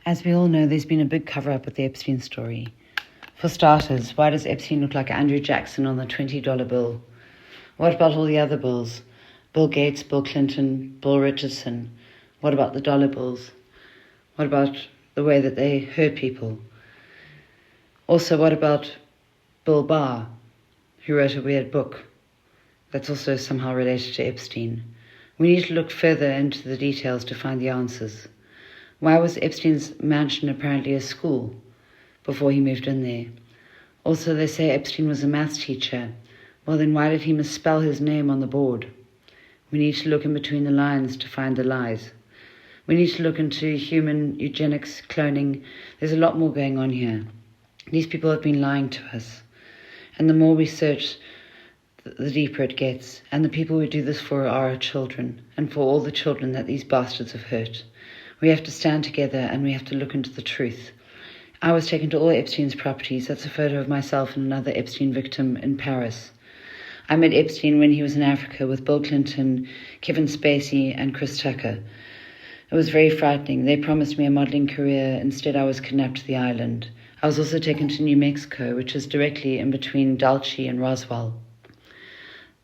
As we all know, there's been a big cover-up with the Epstein story. For starters, why does Epstein look like Andrew Jackson on the $20 bill? What about all the other bills? Bill Gates, Bill Clinton, Bill Richardson. What about the dollar bills? What about the way that they hurt people? Also, what about Bill Barr, who wrote a weird book that's also somehow related to Epstein? We need to look further into the details to find the answers. Why was Epstein's mansion apparently a school before he moved in there? Also, they say Epstein was a maths teacher. Well, then why did he misspell his name on the board? We need to look in between the lines to find the lies. We need to look into human eugenics, cloning. There's a lot more going on here. These people have been lying to us. And the more we search, the deeper it gets. And the people we do this for are our children, and for all the children that these bastards have hurt. We have to stand together and we have to look into the truth. I was taken to all Epstein's properties. That's a photo of myself and another Epstein victim in Paris. I met Epstein when he was in Africa with Bill Clinton, Kevin Spacey, and Chris Tucker. It was very frightening. They promised me a modeling career. Instead, I was kidnapped to the island. I was also taken to New Mexico, which is directly in between Dulce and Roswell.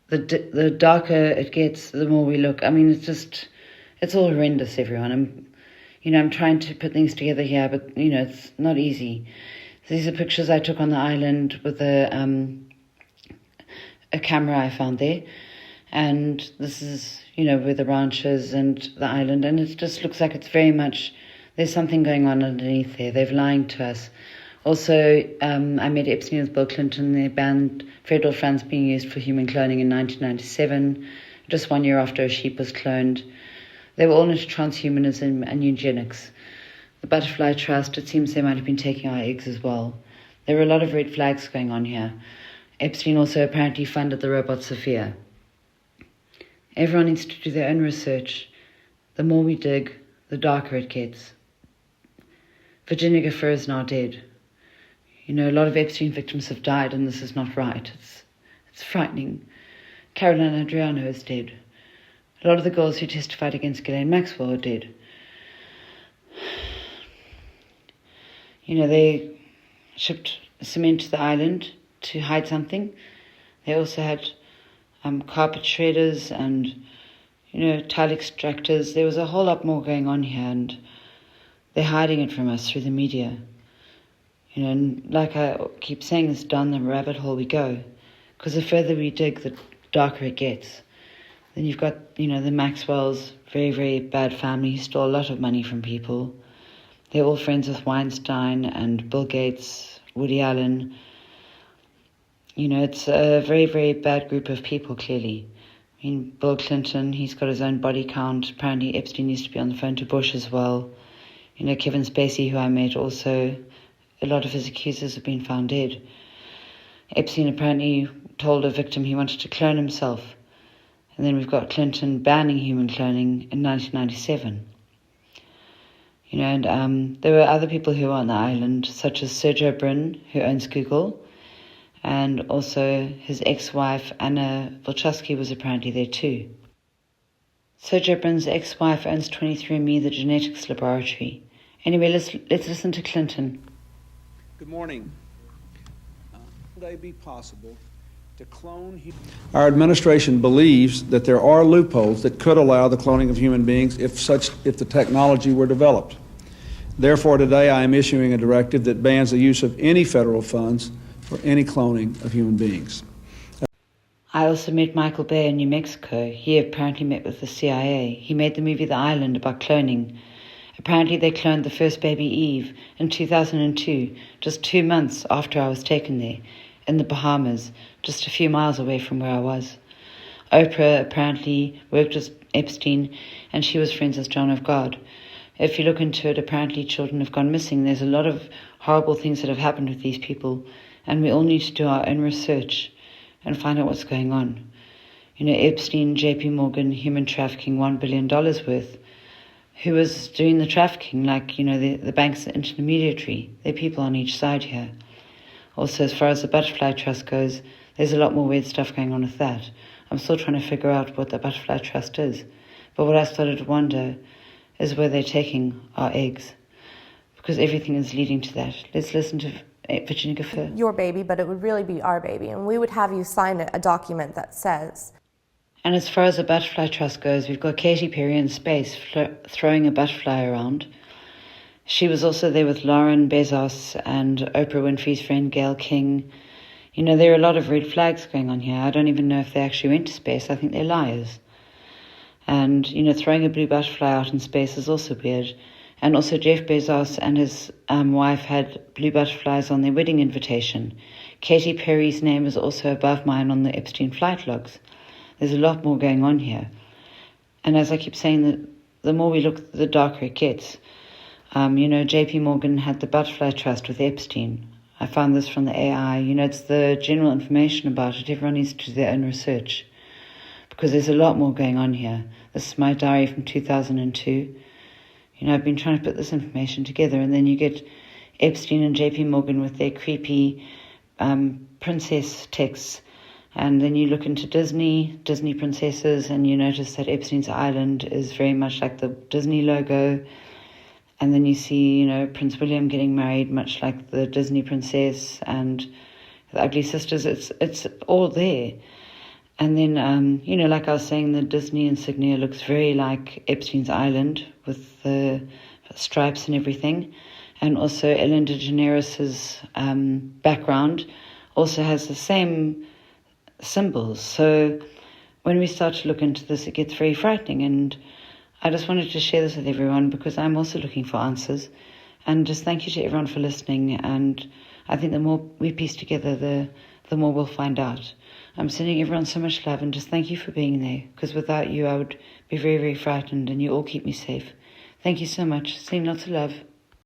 The darker it gets, the more we look. I mean, it's all horrendous, everyone. I'm trying to put things together here, but, it's not easy. These are pictures I took on the island with a camera I found there. And this is, where the ranch is and the island. And it just looks like it's very much, there's something going on underneath there. They've lying to us. Also, I met Epstein with Bill Clinton. They banned federal funds being used for human cloning in 1997, just 1 year after a sheep was cloned. They were all into transhumanism and eugenics. The Butterfly Trust, it seems they might have been taking our eggs as well. There were a lot of red flags going on here. Epstein also apparently funded the robot Sophia. Everyone needs to do their own research. The more we dig, the darker it gets. Virginia Gifford is now dead. A lot of Epstein victims have died, and this is not right. It's frightening. Caroline Adriano is dead. A lot of the girls who testified against Ghislaine Maxwell are dead. They shipped cement to the island to hide something. They also had carpet shredders and, tile extractors. There was a whole lot more going on here, and they're hiding it from us through the media. And like I keep saying, it's down the rabbit hole we go. Because the further we dig, the darker it gets. Then you've got, the Maxwells, very, very bad family, who stole a lot of money from people. They're all friends with Weinstein and Bill Gates, Woody Allen. It's a very, very bad group of people, clearly. Bill Clinton, he's got his own body count. Apparently Epstein used to be on the phone to Bush as well. Kevin Spacey, who I met, also, a lot of his accusers have been found dead. Epstein apparently told a victim he wanted to clone himself. And then we've got Clinton banning human cloning in 1997. There were other people who were on the island, such as Sergey Brin, who owns Google, and also his ex-wife, Anna Volchowski, was apparently there too. Sergey Brin's ex-wife owns 23andMe, the genetics laboratory. Anyway, let's listen to Clinton. Good morning. Would it be possible to clone? Our administration believes that there are loopholes that could allow the cloning of human beings if the technology were developed. Therefore, today I am issuing a directive that bans the use of any federal funds for any cloning of human beings. I also met Michael Bay in New Mexico. He apparently met with the CIA. He made the movie The Island about cloning. Apparently they cloned the first baby Eve in 2002, just 2 months after I was taken there, in the Bahamas, just a few miles away from where I was. Oprah apparently worked with Epstein, and she was friends with John of God. If you look into it, apparently children have gone missing. There's a lot of horrible things that have happened with these people, and we all need to do our own research and find out what's going on. Epstein, JP Morgan, human trafficking, $1 billion worth. Who was doing the trafficking? The bank's intermediary. There are people on each side here. Also, as far as the Butterfly Trust goes, there's a lot more weird stuff going on with that. I'm still trying to figure out what the Butterfly Trust is. But what I started to wonder is where they're taking our eggs. because everything is leading to that. Let's listen to Virginia Gifford. Your baby, but it would really be our baby, and we would have you sign a document that says. And as far as the butterfly trust goes, we've got Katy Perry in space throwing a butterfly around. She was also there with Lauren Bezos and Oprah Winfrey's friend Gayle King. You know, there are a lot of red flags going on here. I don't even know if they actually went to space. I think they're liars. And, you know, throwing a blue butterfly out in space is also weird. And also Jeff Bezos and his wife had blue butterflies on their wedding invitation. Katy Perry's name is also above mine on the Epstein flight logs. There's a lot more going on here. And as I keep saying, the more we look, the darker it gets. You know, JP Morgan had the butterfly trust with Epstein. I found this from the AI. You know, it's the general information about it. Everyone needs to do their own research because there's a lot more going on here. This is my diary from 2002. You know, I've been trying to put this information together, and then you get Epstein and JP Morgan with their creepy princess texts. And then you look into Disney princesses, and you notice that Epstein's Island is very much like the Disney logo. And then you see, you know, Prince William getting married, much like the Disney princess, and the Ugly Sisters. It's all there. And then, you know, like I was saying, the Disney insignia looks very like Epstein's Island with the stripes and everything. And also Ellen DeGeneres' background also has the same symbols. So when we start to look into this, it gets very frightening. And I just wanted to share this with everyone because I'm also looking for answers. And just thank you to everyone for listening. And I think the more we piece together, the more we'll find out. I'm sending everyone so much love, and just thank you for being there, because without you I would be very, very frightened, and you all keep me safe. Thank you so much. Sending lots of love.